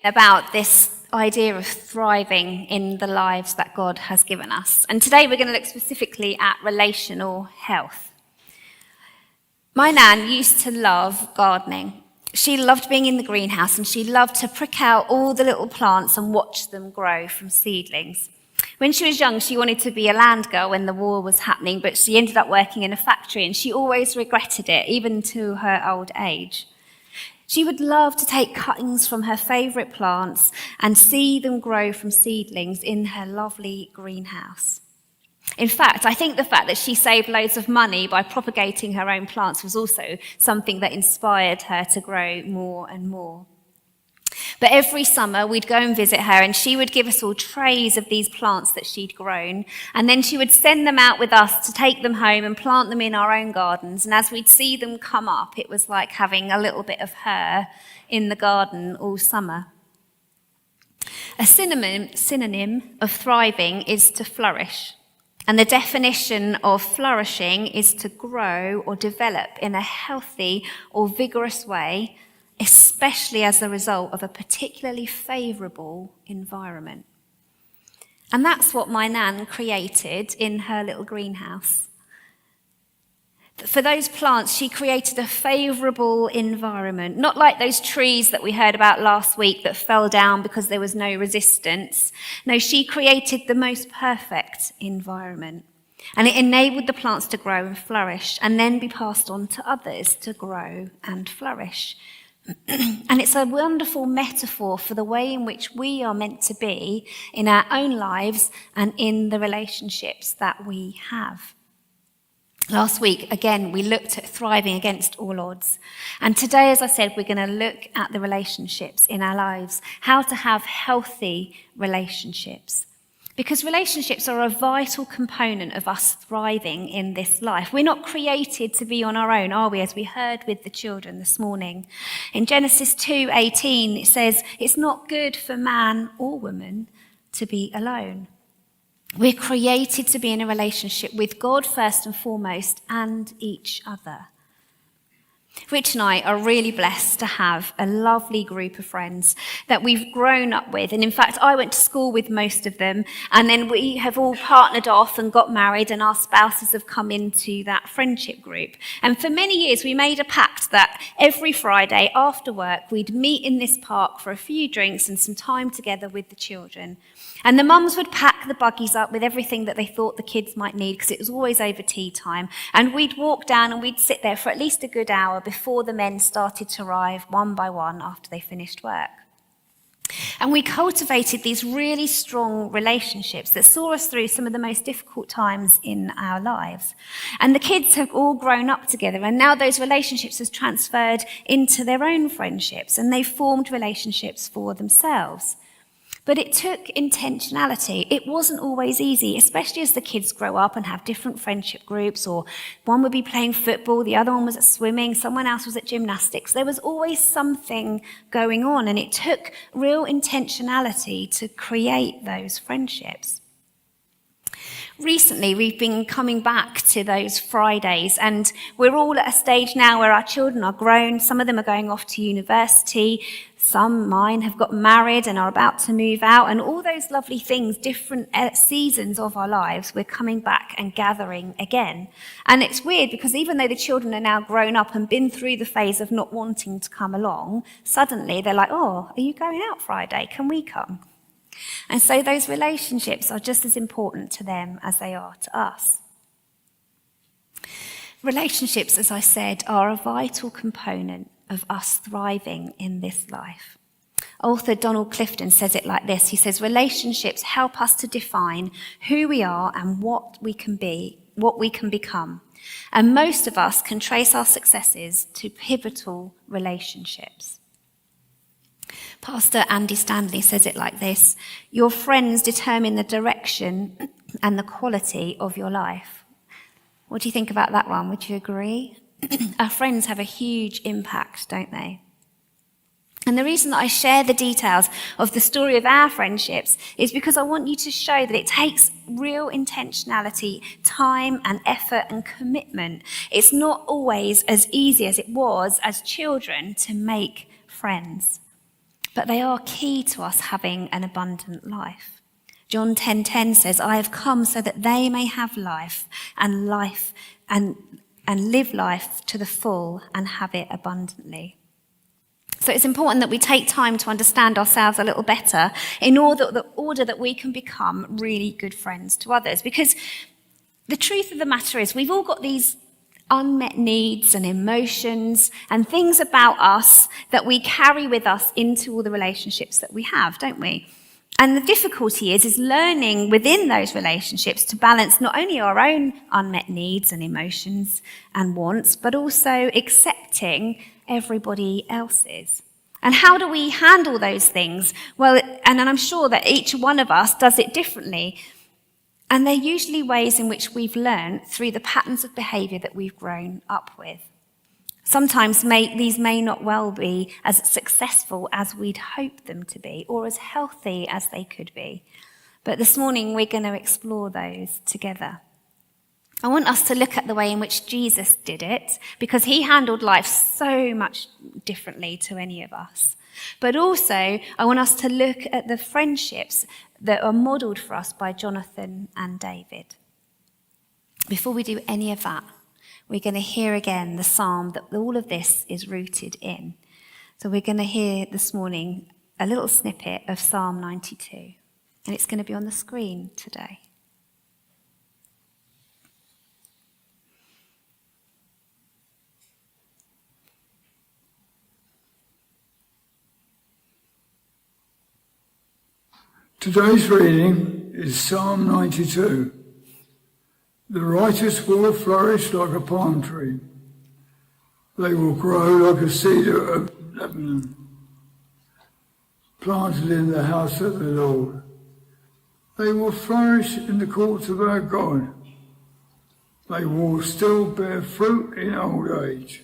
About this idea of thriving in the lives that God has given us. And today we're going to look specifically at relational health. My nan used to love gardening. She loved being in the greenhouse and she loved to prick out all the little plants and watch them grow from seedlings. When she was young, she wanted to be a land girl when the war was happening, but she ended up working in a factory and she always regretted it, even to her old age. She would love to take cuttings from her favourite plants and see them grow from seedlings in her lovely greenhouse. In fact, I think the fact that she saved loads of money by propagating her own plants was also something that inspired her to grow more and more. But every summer we'd go and visit her and she would give us all trays of these plants that she'd grown, and then she would send them out with us to take them home and plant them in our own gardens. And as we'd see them come up, it was like having a little bit of her in the garden all summer. A synonym of thriving is to flourish. And the definition of flourishing is to grow or develop in a healthy or vigorous way, especially as a result of a particularly favourable environment. And that's what my nan created in her little greenhouse. For those plants, she created a favourable environment, not like those trees that we heard about last week that fell down because there was no resistance. No, she created the most perfect environment. And it enabled the plants to grow and flourish and then be passed on to others to grow and flourish. And it's a wonderful metaphor for the way in which we are meant to be in our own lives and in the relationships that we have. Last week, again, we looked at thriving against all odds. And today, as I said, we're going to look at the relationships in our lives, how to have healthy relationships. Because relationships are a vital component of us thriving in this life. We're not created to be on our own, are we? As we heard with the children this morning. In Genesis 2:18, it says, it's not good for man or woman to be alone. We're created to be in a relationship with God first and foremost and each other. Rich and I are really blessed to have a lovely group of friends that we've grown up with. And in fact, I went to school with most of them. And then we have all partnered off and got married, and our spouses have come into that friendship group. And for many years, we made a pact that every Friday after work, we'd meet in this park for a few drinks and some time together with the children. And the mums would pack the buggies up with everything that they thought the kids might need, because it was always over tea time. And we'd walk down and we'd sit there for at least a good hour before the men started to arrive one by one after they finished work. And we cultivated these really strong relationships that saw us through some of the most difficult times in our lives. And the kids have all grown up together, and now those relationships have transferred into their own friendships, and they've formed relationships for themselves. But it took intentionality. It wasn't always easy, especially as the kids grow up and have different friendship groups, or one would be playing football, the other one was at swimming, someone else was at gymnastics. There was always something going on, and it took real intentionality to create those friendships. Recently, we've been coming back to those Fridays, and we're all at a stage now where our children are grown. Some of them are going off to university. Mine have got married and are about to move out, and all those lovely things, different seasons of our lives, we're coming back and gathering again. And it's weird because even though the children are now grown up and been through the phase of not wanting to come along, suddenly they're like, oh, are you going out Friday? Can we come? And so those relationships are just as important to them as they are to us. Relationships, as I said, are a vital component of us thriving in this life. Author Donald Clifton says it like this. He says, relationships help us to define who we are and what we can be, what we can become. And most of us can trace our successes to pivotal relationships. Pastor Andy Stanley says it like this: your friends determine the direction and the quality of your life. What do you think about that one? Would you agree? Our friends have a huge impact, don't they? And the reason that I share the details of the story of our friendships is because I want you to show that it takes real intentionality, time and effort and commitment. It's not always as easy as it was as children to make friends. but they are key to us having an abundant life. John 10:10 says, "I have come so that they may have life and live life to the full and have it abundantly." So it's important that we take time to understand ourselves a little better in order that we can become really good friends to others. Because the truth of the matter is we've all got these unmet needs and emotions and things about us that we carry with us into all the relationships that we have, don't we? And the difficulty is learning within those relationships to balance not only our own unmet needs and emotions and wants, but also accepting everybody else's. And how do we handle those things? Well, and I'm sure that each one of us does it differently. And they're usually ways in which we've learned through the patterns of behaviour that we've grown up with. Sometimes these may not well be as successful as we'd hope them to be, or as healthy as they could be. But this morning we're going to explore those together. I want us to look at the way in which Jesus did it, because he handled life so much differently to any of us. But also, I want us to look at the friendships that are modelled for us by Jonathan and David. Before we do any of that, we're going to hear again the psalm that all of this is rooted in. So we're going to hear this morning a little snippet of Psalm 92, and it's going to be on the screen today. Today's reading is Psalm 92. The righteous will flourish like a palm tree. They will grow like a cedar of Lebanon, planted in the house of the Lord. They will flourish in the courts of our God. They will still bear fruit in old age.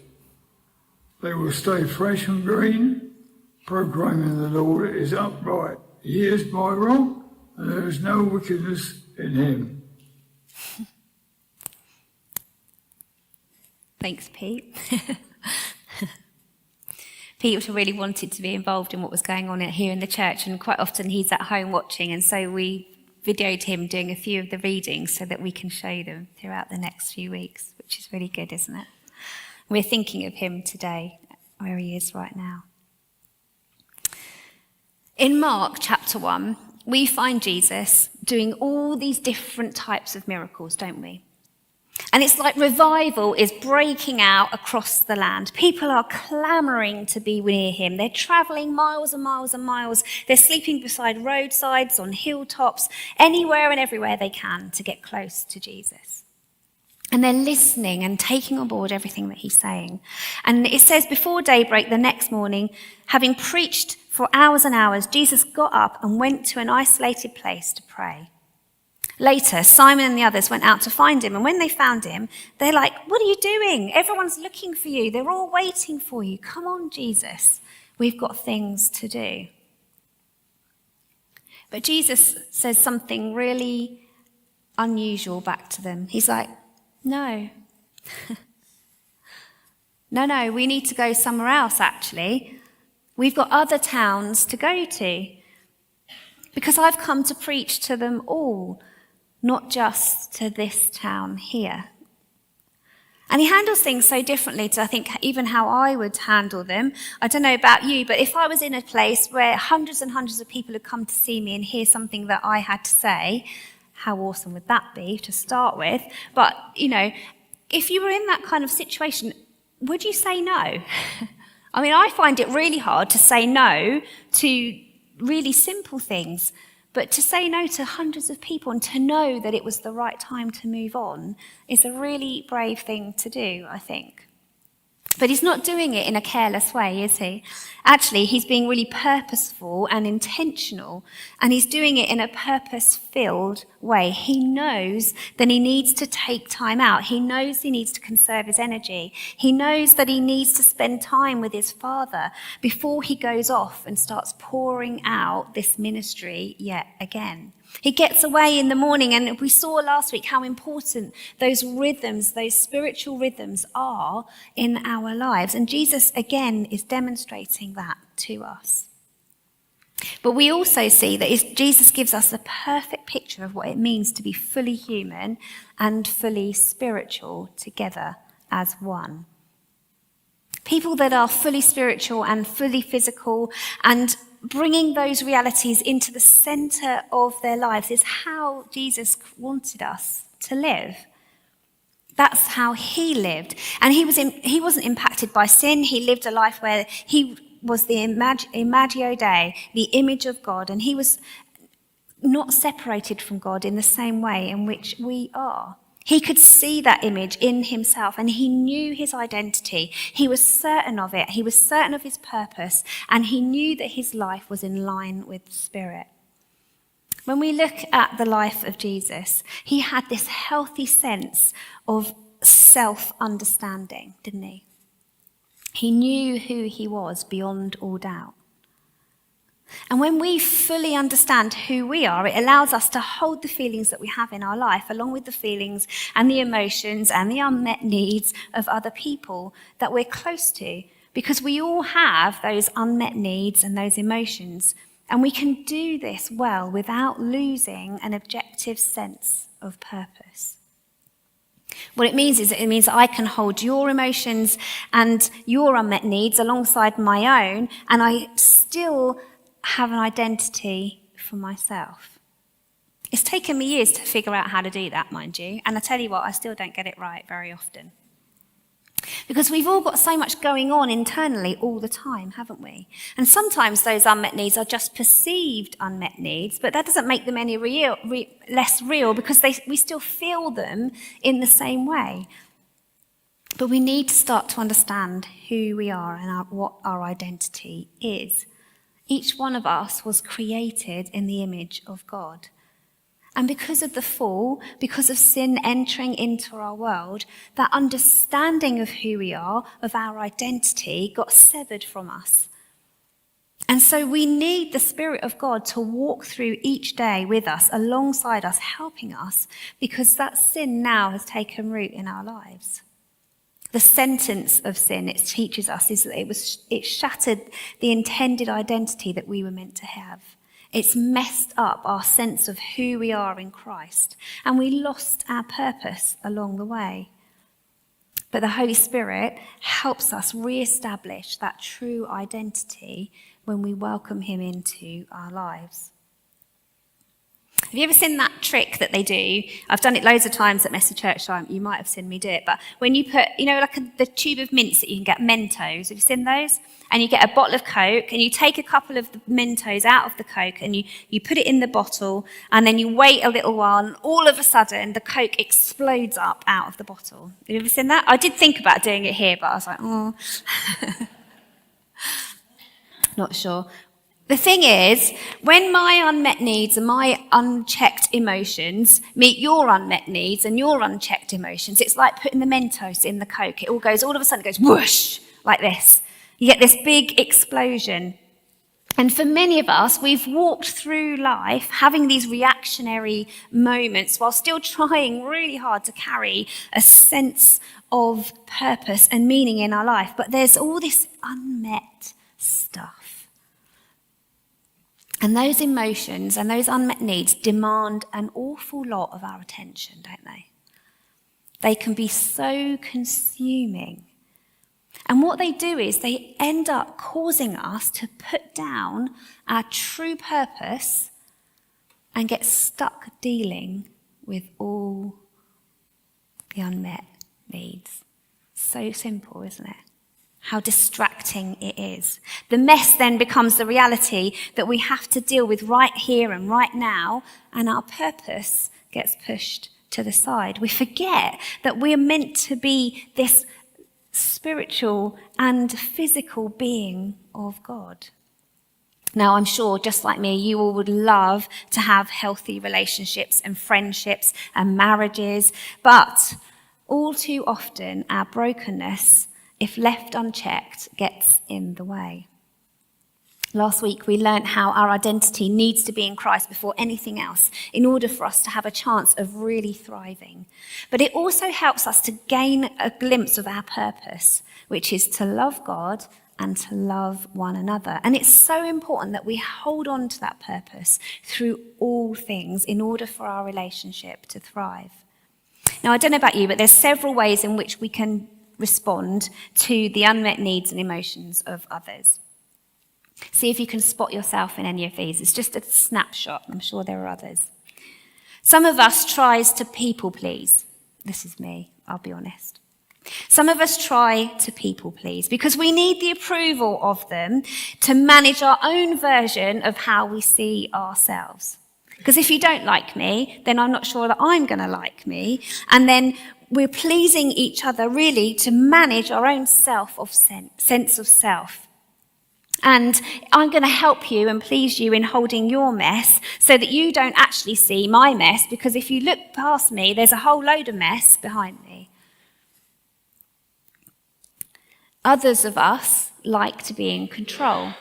They will stay fresh and green, proclaiming the Lord is upright. He is my rock, and there is no wickedness in him. Thanks, Pete. Pete really wanted to be involved in what was going on here in the church, and quite often he's at home watching, and so we videoed him doing a few of the readings so that we can show them throughout the next few weeks, which is really good, isn't it? We're thinking of him today, where he is right now. In Mark chapter 1, we find Jesus doing all these different types of miracles, don't we? And it's like revival is breaking out across the land. People are clamouring to be near him. They're travelling miles and miles and miles. They're sleeping beside roadsides, on hilltops, anywhere and everywhere they can to get close to Jesus. And they're listening and taking on board everything that he's saying. And it says before daybreak the next morning, having preached for hours and hours, Jesus got up and went to an isolated place to pray. Later, Simon and the others went out to find him, and when they found him, they're like, "What are you doing? Everyone's looking for you. They're all waiting for you. Come on, Jesus. We've got things to do." But Jesus says something really unusual back to them. He's like, "No. No, we need to go somewhere else, actually. We've got other towns to go to, because I've come to preach to them all, not just to this town here." And he handles things so differently to, I think, even how I would handle them. I don't know about you, but if I was in a place where hundreds and hundreds of people had come to see me and hear something that I had to say, how awesome would that be to start with? But, if you were in that kind of situation, would you say no? I mean, I find it really hard to say no to really simple things, but to say no to hundreds of people and to know that it was the right time to move on is a really brave thing to do, I think. But he's not doing it in a careless way, is he? Actually, he's being really purposeful and intentional, and he's doing it in a purpose-filled way. He knows that he needs to take time out. He knows he needs to conserve his energy. He knows that he needs to spend time with his Father before he goes off and starts pouring out this ministry yet again. He gets away in the morning, and we saw last week how important those rhythms, those spiritual rhythms are in our lives. And Jesus, again, is demonstrating that to us. But we also see that Jesus gives us a perfect picture of what it means to be fully human and fully spiritual together as one. People that are fully spiritual and fully physical and bringing those realities into the center of their lives is how Jesus wanted us to live. That's how he lived. And he wasn't impacted by sin. He lived a life where he was the Imago Dei, the image of God, and he was not separated from God in the same way in which we are. He could see that image in himself, and he knew his identity. He was certain of it. He was certain of his purpose, and he knew that his life was in line with the Spirit. When we look at the life of Jesus, he had this healthy sense of self-understanding, didn't he? He knew who he was beyond all doubt. And when we fully understand who we are, it allows us to hold the feelings that we have in our life, along with the feelings and the emotions and the unmet needs of other people that we're close to, because we all have those unmet needs and those emotions. And we can do this well without losing an objective sense of purpose. What it means is that I can hold your emotions and your unmet needs alongside my own, and I still have an identity for myself. It's taken me years to figure out how to do that, mind you, and I tell you what, I still don't get it right very often. Because we've all got so much going on internally all the time, haven't we? And sometimes those unmet needs are just perceived unmet needs, but that doesn't make them any less real, because we still feel them in the same way. But we need to start to understand who we are and what our identity is. Each one of us was created in the image of God. And because of the fall, because of sin entering into our world, that understanding of who we are, of our identity, got severed from us. And so we need the Spirit of God to walk through each day with us, alongside us, helping us, because that sin now has taken root in our lives. The sentence of sin, it teaches us, is that it shattered the intended identity that we were meant to have. It's messed up our sense of who we are in Christ, and we lost our purpose along the way. But the Holy Spirit helps us re-establish that true identity when we welcome him into our lives. Have you ever seen that trick that they do? I've done it loads of times at Messy Church Time. You might have seen me do it. But when you put, the tube of mints that you can get, Mentos, have you seen those? And you get a bottle of Coke, and you take a couple of the Mentos out of the Coke, and you put it in the bottle, and then you wait a little while, and all of a sudden, the Coke explodes up out of the bottle. Have you ever seen that? I did think about doing it here, but I was like, oh. Not sure. The thing is, when my unmet needs and my unchecked emotions meet your unmet needs and your unchecked emotions, it's like putting the Mentos in the Coke. It all of a sudden it goes whoosh, like this. You get this big explosion. And for many of us, we've walked through life having these reactionary moments while still trying really hard to carry a sense of purpose and meaning in our life. But there's all this unmet stuff. And those emotions and those unmet needs demand an awful lot of our attention, don't they? They can be so consuming. And what they do is they end up causing us to put down our true purpose and get stuck dealing with all the unmet needs. So simple, isn't it? How distracting it is. The mess then becomes the reality that we have to deal with right here and right now, and our purpose gets pushed to the side. We forget that we are meant to be this spiritual and physical being of God. Now, I'm sure, just like me, you all would love to have healthy relationships and friendships and marriages, but all too often our brokenness, if left unchecked, gets in the way. Last week, we learned how our identity needs to be in Christ before anything else in order for us to have a chance of really thriving. But it also helps us to gain a glimpse of our purpose, which is to love God and to love one another. And it's so important that we hold on to that purpose through all things in order for our relationship to thrive. Now, I don't know about you, but there's several ways in which we can respond to the unmet needs and emotions of others. See if you can spot yourself in any of these. It's just a snapshot. I'm sure there are others. Some of us tries to people please. This is me, I'll be honest. Some of us try to people please because we need the approval of them to manage our own version of how we see ourselves. Because if you don't like me, then I'm not sure that I'm going to like me. And then we're pleasing each other really to manage our own sense of self. And I'm going to help you and please you in holding your mess so that you don't actually see my mess, because if you look past me, there's a whole load of mess behind me. Others of us like to be in control.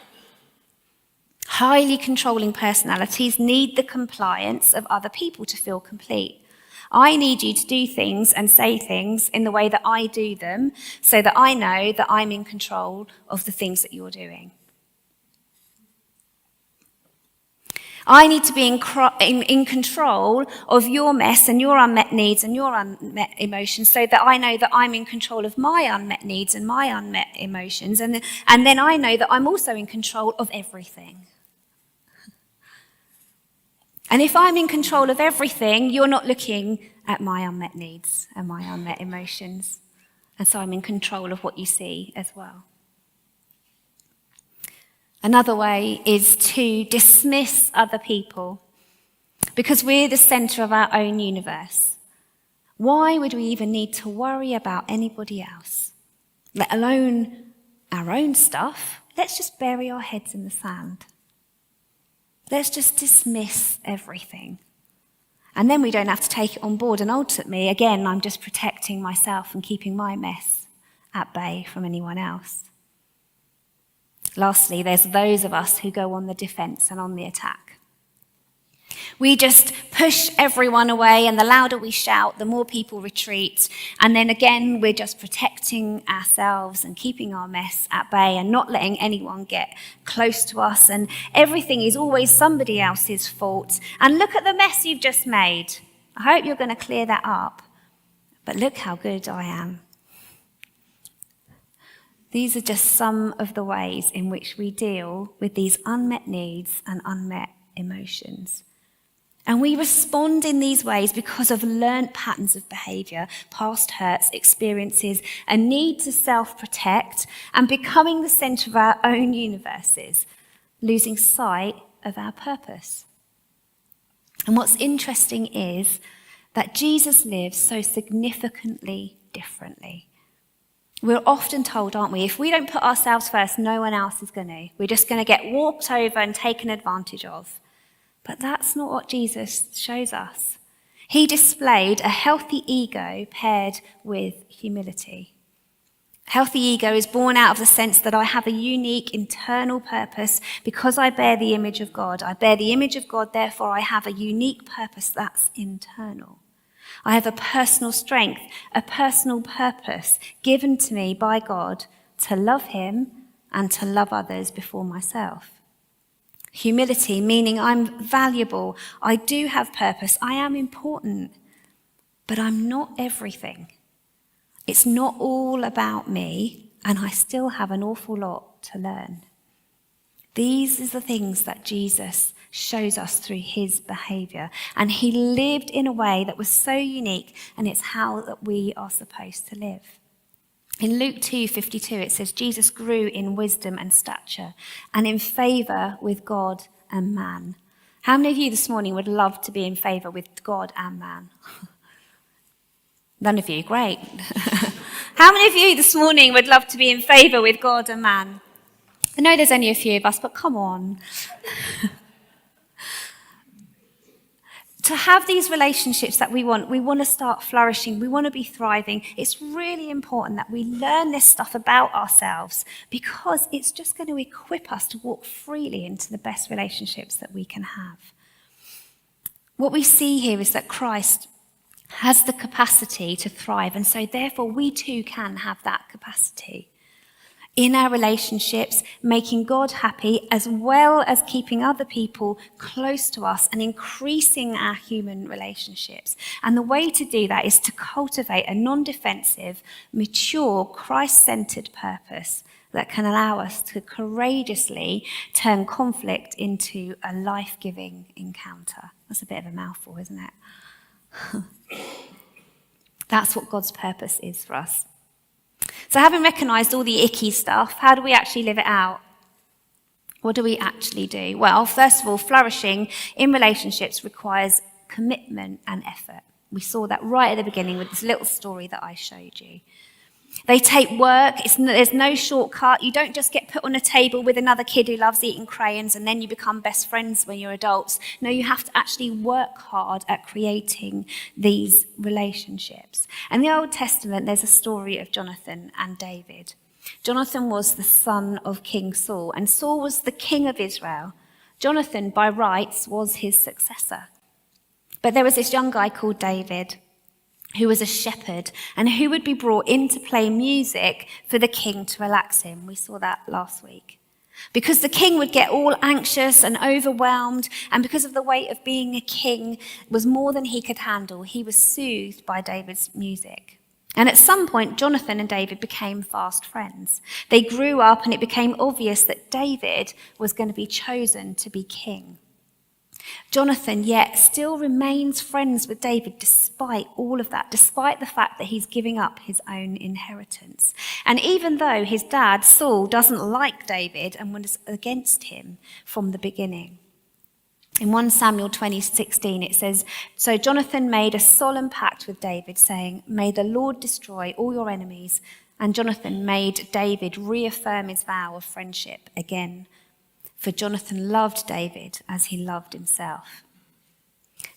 Highly controlling personalities need the compliance of other people to feel complete. I need you to do things and say things in the way that I do them so that I know that I'm in control of the things that you're doing. I need to be in control of your mess and your unmet needs and your unmet emotions so that I know that I'm in control of my unmet needs and my unmet emotions. And then I know that I'm also in control of everything. And if I'm in control of everything, you're not looking at my unmet needs and my unmet emotions. And so I'm in control of what you see as well. Another way is to dismiss other people because we're the centre of our own universe. Why would we even need to worry about anybody else, let alone our own stuff? Let's just bury our heads in the sand. Let's just dismiss everything. And then we don't have to take it on board. And ultimately, again, I'm just protecting myself and keeping my mess at bay from anyone else. Lastly, there's those of us who go on the defence and on the attack. We just push everyone away, and the louder we shout, the more people retreat. And then again, we're just protecting ourselves and keeping our mess at bay and not letting anyone get close to us. And everything is always somebody else's fault. And look at the mess you've just made. I hope you're going to clear that up. But look how good I am. These are just some of the ways in which we deal with these unmet needs and unmet emotions. And we respond in these ways because of learnt patterns of behaviour, past hurts, experiences, a need to self-protect, and becoming the centre of our own universes, losing sight of our purpose. And what's interesting is that Jesus lives so significantly differently. We're often told, aren't we, if we don't put ourselves first, no one else is going to. We're just going to get walked over and taken advantage of. But that's not what Jesus shows us. He displayed a healthy ego paired with humility. Healthy ego is born out of the sense that I have a unique internal purpose because I bear the image of God. I bear the image of God, therefore I have a unique purpose that's internal. I have a personal strength, a personal purpose given to me by God to love him and to love others before myself. Humility, meaning I'm valuable, I do have purpose, I am important, but I'm not everything. It's not all about me, and I still have an awful lot to learn. These are the things that Jesus shows us through his behaviour. And he lived in a way that was so unique, and it's how that we are supposed to live. In Luke 2:52, it says, Jesus grew in wisdom and stature and in favour with God and man. How many of you this morning would love to be in favour with God and man? None of you, great. How many of you this morning would love to be in favour with God and man? I know there's only a few of us, but come on. To have these relationships that we want to start flourishing, we want to be thriving, it's really important that we learn this stuff about ourselves because it's just going to equip us to walk freely into the best relationships that we can have. What we see here is that Christ has the capacity to thrive, and so therefore we too can have that capacity. in our relationships, making God happy, as well as keeping other people close to us and increasing our human relationships. And the way to do that is to cultivate a non-defensive, mature, Christ-centered purpose that can allow us to courageously turn conflict into a life-giving encounter. That's a bit of a mouthful, isn't it? That's what God's purpose is for us. So having recognised all the icky stuff, how do we actually live it out? What do we actually do? Well, first of all, flourishing in relationships requires commitment and effort. We saw that right at the beginning with this little story that I showed you. They take work. There's no shortcut. You don't just get put on a table with another kid who loves eating crayons and then you become best friends when you're adults. No, you have to actually work hard at creating these relationships. In the Old Testament, there's a story of Jonathan and David. Jonathan was the son of King Saul, and Saul was the king of Israel. Jonathan, by rights, was his successor. But there was this young guy called David, who was a shepherd and who would be brought in to play music for the king to relax him. We saw that last week. Because the king would get all anxious and overwhelmed, and because of the weight of being a king was more than he could handle, he was soothed by David's music. And at some point, Jonathan and David became fast friends. They grew up and it became obvious that David was going to be chosen to be king. Jonathan yet still remains friends with David despite all of that, despite the fact that he's giving up his own inheritance. And even though his dad, Saul, doesn't like David and was against him from the beginning. In 1 Samuel 20:16 it says, "So Jonathan made a solemn pact with David, saying, 'May the Lord destroy all your enemies.' And Jonathan made David reaffirm his vow of friendship again. For Jonathan loved David as he loved himself."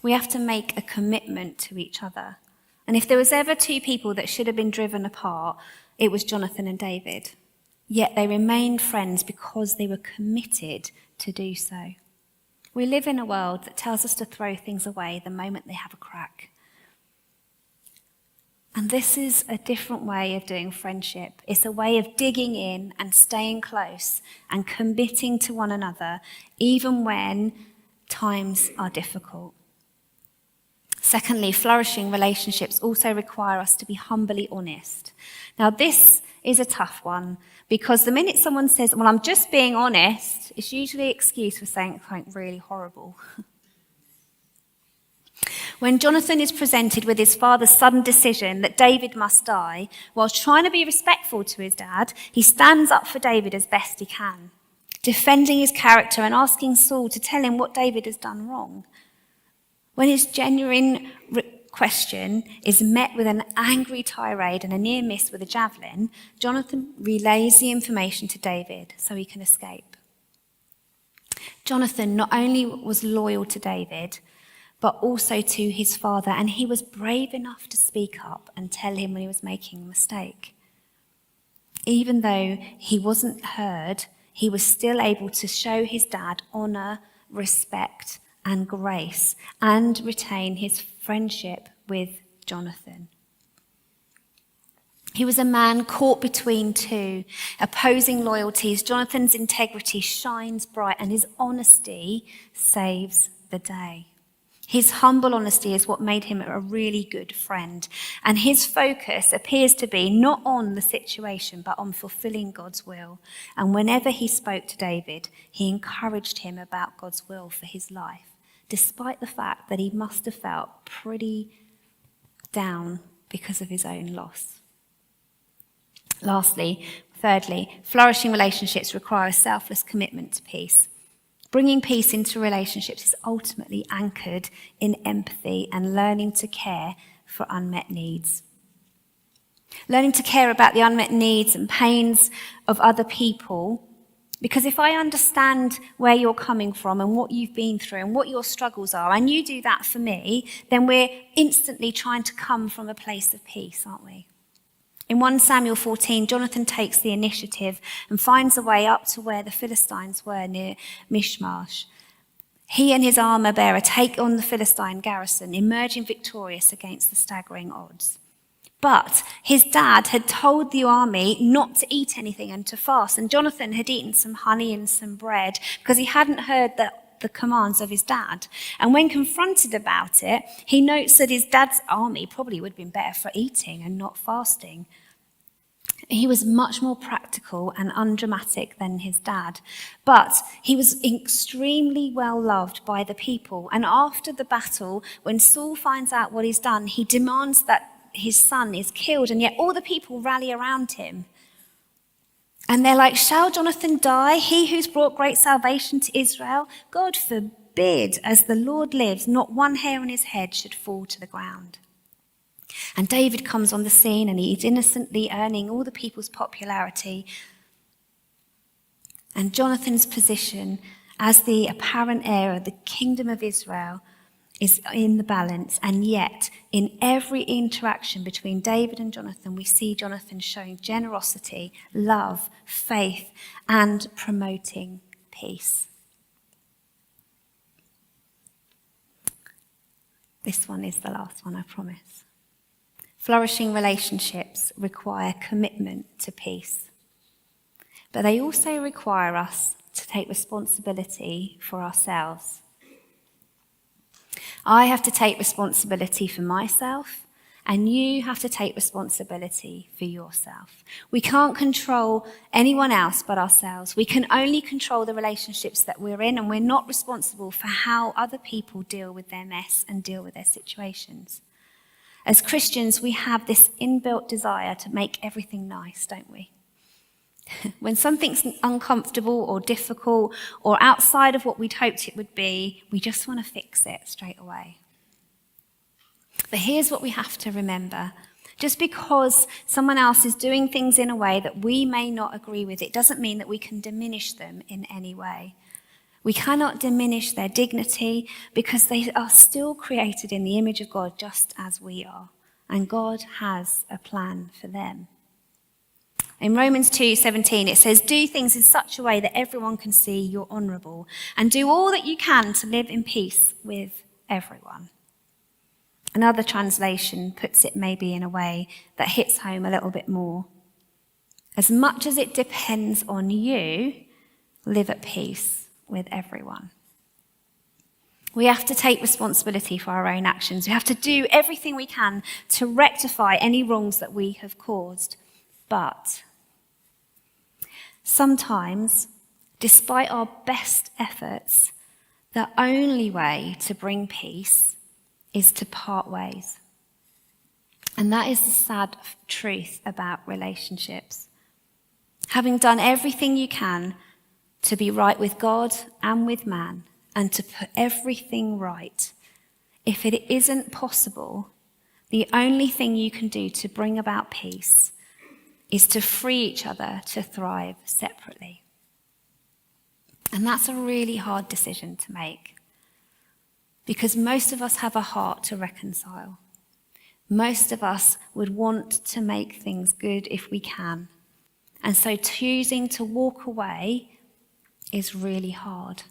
We have to make a commitment to each other. And if there was ever two people that should have been driven apart, it was Jonathan and David. Yet they remained friends because they were committed to do so. We live in a world that tells us to throw things away the moment they have a crack. And this is a different way of doing friendship. It's a way of digging in and staying close and committing to one another, even when times are difficult. Secondly, flourishing relationships also require us to be humbly honest. Now, this is a tough one because the minute someone says, "Well, I'm just being honest," it's usually an excuse for saying something really horrible. When Jonathan is presented with his father's sudden decision that David must die, while trying to be respectful to his dad, he stands up for David as best he can, defending his character and asking Saul to tell him what David has done wrong. When his genuine question is met with an angry tirade and a near miss with a javelin, Jonathan relays the information to David so he can escape. Jonathan not only was loyal to David, but also to his father, and he was brave enough to speak up and tell him when he was making a mistake. Even though he wasn't heard, he was still able to show his dad honour, respect, and grace, and retain his friendship with Jonathan. He was a man caught between two, opposing loyalties. Jonathan's integrity shines bright, and his honesty saves the day. His humble honesty is what made him a really good friend. And his focus appears to be not on the situation, but on fulfilling God's will. And whenever he spoke to David, he encouraged him about God's will for his life, despite the fact that he must have felt pretty down because of his own loss. Thirdly, flourishing relationships require a selfless commitment to peace. Bringing peace into relationships is ultimately anchored in empathy and learning to care for unmet needs. Learning to care about the unmet needs and pains of other people, because if I understand where you're coming from and what you've been through and what your struggles are, and you do that for me, then we're instantly trying to come from a place of peace, aren't we? In 1 Samuel 14, Jonathan takes the initiative and finds a way up to where the Philistines were near Michmash. He and his armor bearer take on the Philistine garrison, emerging victorious against the staggering odds. But his dad had told the army not to eat anything and to fast. And Jonathan had eaten some honey and some bread because he hadn't heard the commands of his dad. And when confronted about it, he notes that his dad's army probably would have been better for eating and not fasting. He was much more practical and undramatic than his dad, but he was extremely well loved by the people. And after the battle, when Saul finds out what he's done, he demands that his son is killed, and yet all the people rally around him. And they're like, shall Jonathan die, he who's brought great salvation to Israel? God forbid, as the Lord lives, not one hair on his head should fall to the ground. And David comes on the scene, and he's innocently earning all the people's popularity. And Jonathan's position as the apparent heir of the kingdom of Israel is in the balance. And yet, in every interaction between David and Jonathan, we see Jonathan showing generosity, love, faith, and promoting peace. This one is the last one, I promise. Flourishing relationships require commitment to peace, but they also require us to take responsibility for ourselves. I have to take responsibility for myself, and you have to take responsibility for yourself. We can't control anyone else but ourselves. We can only control the relationships that we're in, and we're not responsible for how other people deal with their mess and deal with their situations. As Christians, we have this inbuilt desire to make everything nice, don't we? When something's uncomfortable or difficult or outside of what we'd hoped it would be, we just want to fix it straight away. But here's what we have to remember. Just because someone else is doing things in a way that we may not agree with, it doesn't mean that we can diminish them in any way. We cannot diminish their dignity because they are still created in the image of God just as we are. And God has a plan for them. In Romans 2:17, it says, do things in such a way that everyone can see you're honourable, and do all that you can to live in peace with everyone. Another translation puts it maybe in a way that hits home a little bit more. As much as it depends on you, live at peace with everyone. We have to take responsibility for our own actions. We have to do everything we can to rectify any wrongs that we have caused. But sometimes, despite our best efforts, the only way to bring peace is to part ways. And that is the sad truth about relationships. Having done everything you can to be right with God and with man, and to put everything right, if it isn't possible, the only thing you can do to bring about peace is to free each other to thrive separately. And that's a really hard decision to make, because most of us have a heart to reconcile. Most of us would want to make things good if we can. And so choosing to walk away is really hard,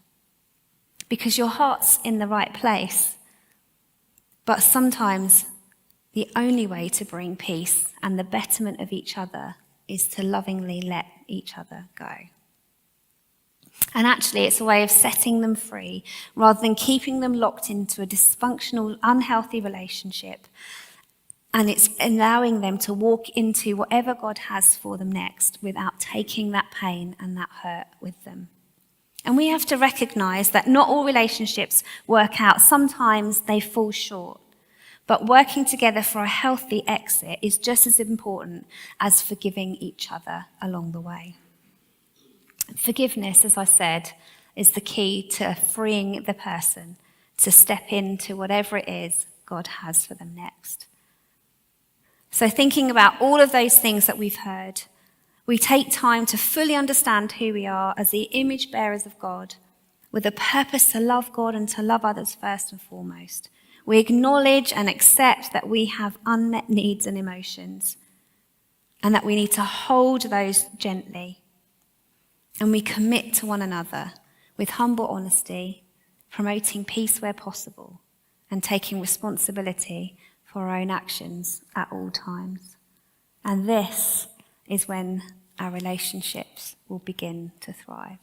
because your heart's in the right place. But sometimes the only way to bring peace and the betterment of each other is to lovingly let each other go. And actually, it's a way of setting them free rather than keeping them locked into a dysfunctional, unhealthy relationship. And it's allowing them to walk into whatever God has for them next without taking that pain and that hurt with them. And we have to recognize that not all relationships work out. Sometimes they fall short. But working together for a healthy exit is just as important as forgiving each other along the way. Forgiveness, as I said, is the key to freeing the person to step into whatever it is God has for them next. So thinking about all of those things that we've heard, we take time to fully understand who we are as the image bearers of God, with a purpose to love God and to love others first and foremost. We acknowledge and accept that we have unmet needs and emotions, and that we need to hold those gently. And we commit to one another with humble honesty, promoting peace where possible, and taking responsibility for our own actions at all times. And this is when our relationships will begin to thrive.